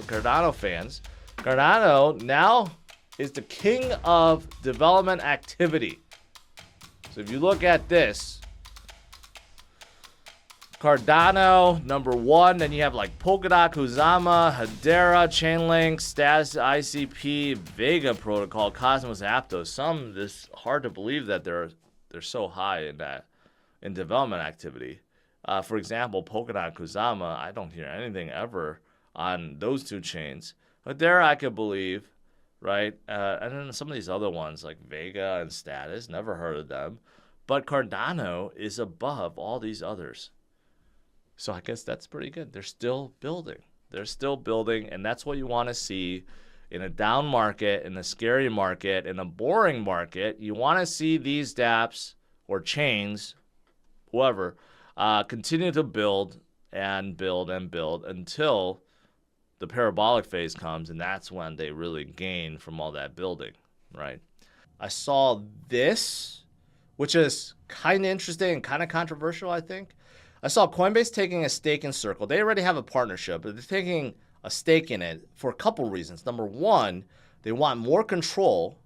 for Cardano fans. Cardano now is the king of development activity. So if you look at this, Cardano, number one, then you have like Polkadot, Kusama, Hedera, Chainlink, Status, ICP, Vega Protocol, Cosmos, Aptos. It's hard to believe that they're so high in development activity. For example, Polkadot, Kusama, I don't hear anything ever on those two chains. Hedera, I could believe, right? And then some of these other ones like Vega and Status, never heard of them. But Cardano is above all these others. So I guess that's pretty good. They're still building. And that's what you want to see in a down market, in a scary market, in a boring market. You want to see these dApps or chains, whoever, continue to build and build and build until the parabolic phase comes, and that's when they really gain from all that building, right? I saw this, which is kind of interesting and kind of controversial, I think. I saw Coinbase taking a stake in Circle. They already have a partnership, but they're taking a stake in it for a couple reasons. Number one, they want more control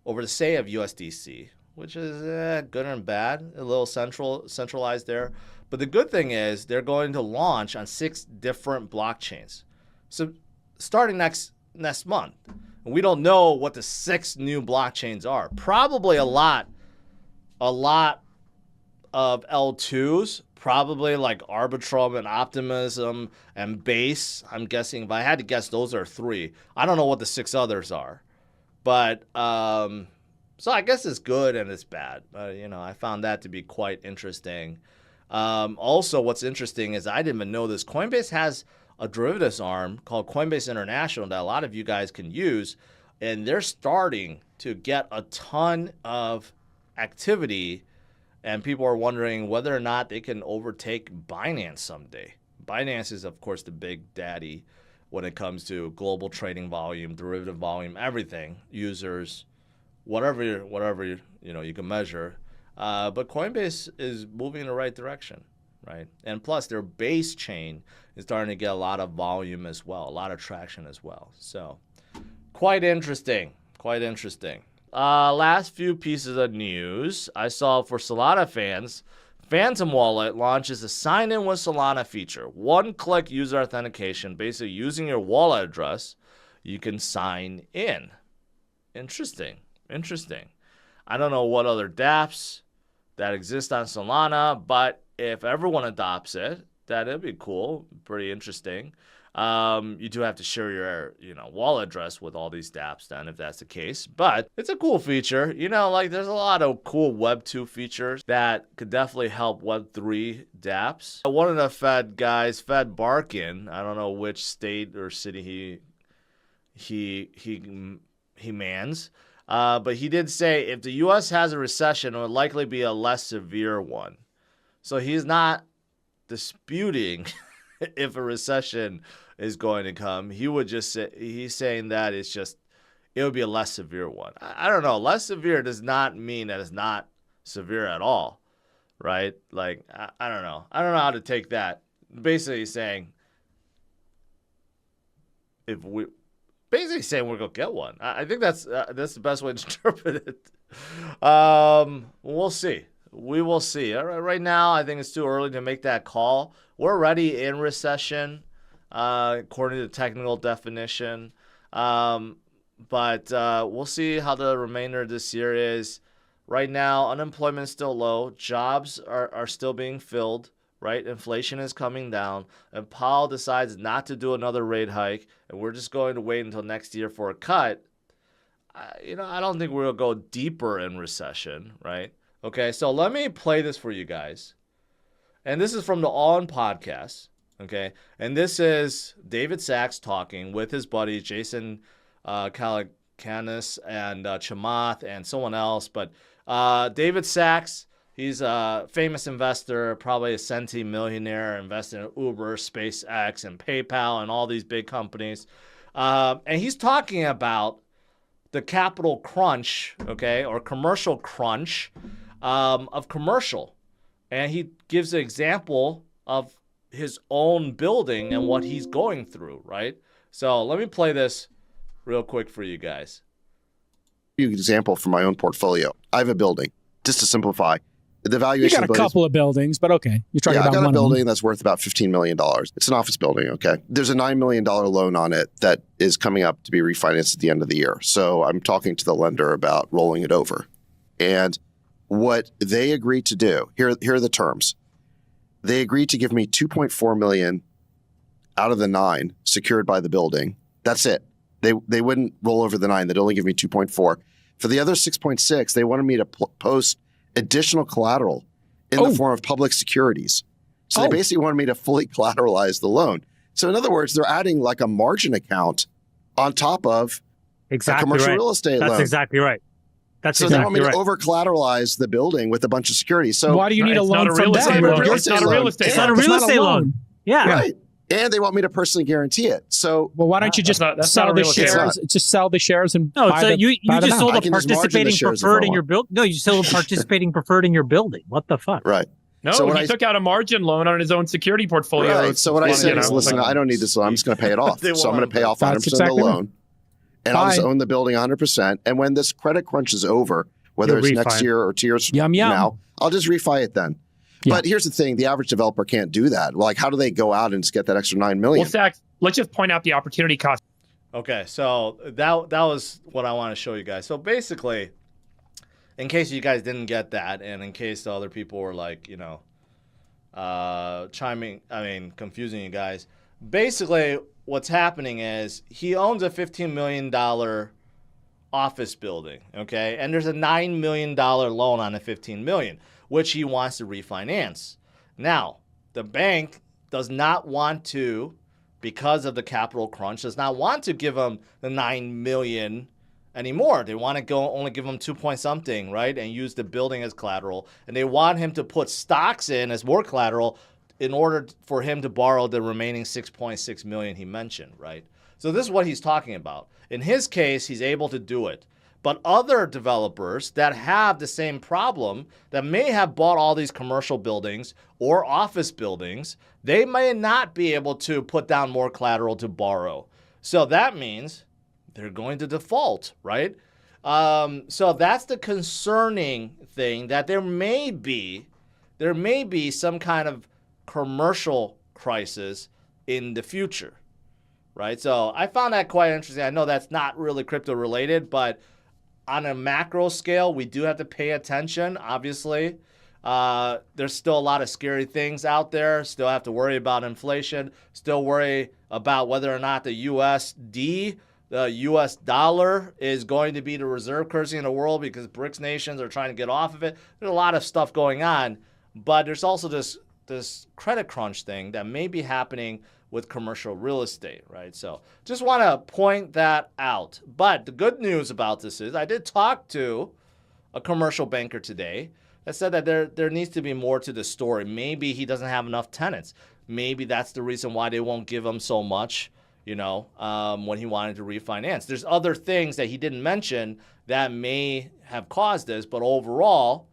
over the say of USDC, which is good and bad, a little centralized there. But the good thing is they're going to launch on 6 different blockchains. So starting next month, and we don't know what the 6 new blockchains are. Probably a lot of L2s, probably like Arbitrum and Optimism and Base. I'm guessing, if I had to guess, those are 3. I don't know what the 6 others are. But, so I guess it's good and it's bad. I found that to be quite interesting. Also, what's interesting is I didn't even know this. Coinbase has a derivatives arm called Coinbase International that a lot of you guys can use. And they're starting to get a ton of activity. And people are wondering whether or not they can overtake Binance someday. Binance is, of course, the big daddy when it comes to global trading volume, derivative volume, everything, users, whatever you can measure. But Coinbase is moving in the right direction, right? And plus, their base chain is starting to get a lot of volume as well, a lot of traction as well. So, quite interesting. Last few pieces of news I saw for Solana fans. Phantom Wallet launches a sign-in with Solana feature. One-click user authentication. Basically, using your wallet address, you can sign in. Interesting. I don't know what other dApps that exist on Solana, but if everyone adopts it, that'd be cool. Pretty interesting. You do have to share your, wallet address with all these dApps then, if that's the case. But it's a cool feature. There's a lot of cool Web 2 features that could definitely help Web 3 dApps. One of the Fed guys, Fed Barkin, I don't know which state or city he mans, but he did say if the U.S. has a recession, it would likely be a less severe one. So he's not disputing if a recession is going to come. He would just say, he's saying that it would be a less severe one. I don't know. Less severe does not mean that it's not severe at all, right? Like, I don't know. I don't know how to take that. Basically saying, we're going to get one. I think that's the best way to interpret it. We'll see. We will see. Right now, I think it's too early to make that call. We're already in recession, according to the technical definition. But we'll see how the remainder of this year is. Right now, unemployment is still low. Jobs are still being filled, right? Inflation is coming down. And Powell decides not to do another rate hike, and we're just going to wait until next year for a cut. I don't think we'll go deeper in recession, right? Okay, so let me play this for you guys. And this is from the All In podcast, okay? And this is David Sachs talking with his buddy Jason Calacanis and Chamath and someone else. But David Sachs, he's a famous investor, probably a centimillionaire, invested in Uber, SpaceX, and PayPal and all these big companies. And he's talking about the capital crunch, okay, or commercial crunch of commercial. And he gives an example of his own building and what he's going through, right? So let me play this real quick for you guys. Example from my own portfolio. I have a building. Just to simplify, the valuation. You got a couple of buildings, but okay. You're talking about I got one a building that's worth about $15 million. It's an office building, okay? There's a $9 million loan on it that is coming up to be refinanced at the end of the year. So I'm talking to the lender about rolling it over. And what they agreed to do, here are the terms. They agreed to give me $2.4 million out of the 9 secured by the building. That's it. They wouldn't roll over the 9. They'd only give me 2.4. For the other 6.6, they wanted me to post additional collateral in the form of public securities. So they basically wanted me to fully collateralize the loan. So in other words, they're adding like a margin account on top of a commercial real estate loan. That's exactly right. So they want me to over-collateralize the building with a bunch of securities. So why do you need a loan from them? It's not a real estate loan. It's not a real estate loan. Yeah. Right. And they want me to personally guarantee it. So, well, why don't you just sell the shares? Just sell the shares and buy them. You just sold a participating preferred in your building. No, you sold a participating preferred in your building. What the fuck? Right. No, so he took out a margin loan on his own security portfolio. Right. So what I said is, listen, I don't need this loan. I'm just going to pay it off. So I'm going to pay off 100% of the loan, and I'll just own the building 100%. And when this credit crunch is over, whether it's next year or 2 years from now, I'll just refi it then. Yeah. But here's the thing. The average developer can't do that. Like, how do they go out and just get that extra $9 million? Well, Zach, let's just point out the opportunity cost. Okay, so that was what I want to show you guys. So basically, in case you guys didn't get that, and in case the other people were like, confusing you guys, basically what's happening is he owns a $15 million office building, okay? And there's a $9 million loan on a $15 million, which he wants to refinance. Now, the bank does not want to, because of the capital crunch, does not want to give him the $9 million anymore. They want to only give him 2 point something, right? And use the building as collateral. And they want him to put stocks in as more collateral in order for him to borrow the remaining 6.6 million he mentioned, right? So this is what he's talking about. In his case, he's able to do it. But other developers that have the same problem, that may have bought all these commercial buildings or office buildings, they may not be able to put down more collateral to borrow. So that means they're going to default, right? So that's the concerning thing, that there may be some kind of commercial crisis in the future, right? So I found that quite interesting. I know that's not really crypto related, but on a macro scale, we do have to pay attention, obviously. There's still a lot of scary things out there. Still have to worry about inflation. Still worry about whether or not the USD, the US dollar, is going to be the reserve currency in the world, because BRICS nations are trying to get off of it. There's a lot of stuff going on. But there's also this credit crunch thing that may be happening with commercial real estate, right? So just want to point that out. But the good news about this is I did talk to a commercial banker today that said that there needs to be more to the story. Maybe he doesn't have enough tenants. Maybe that's the reason why they won't give him so much, when he wanted to refinance. There's other things that he didn't mention that may have caused this, but overall,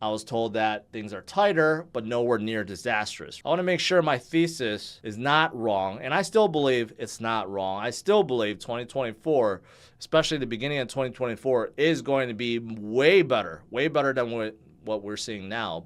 I was told that things are tighter, but nowhere near disastrous. I want to make sure my thesis is not wrong, and I still believe it's not wrong. I still believe 2024, especially the beginning of 2024, is going to be way better than what we're seeing now.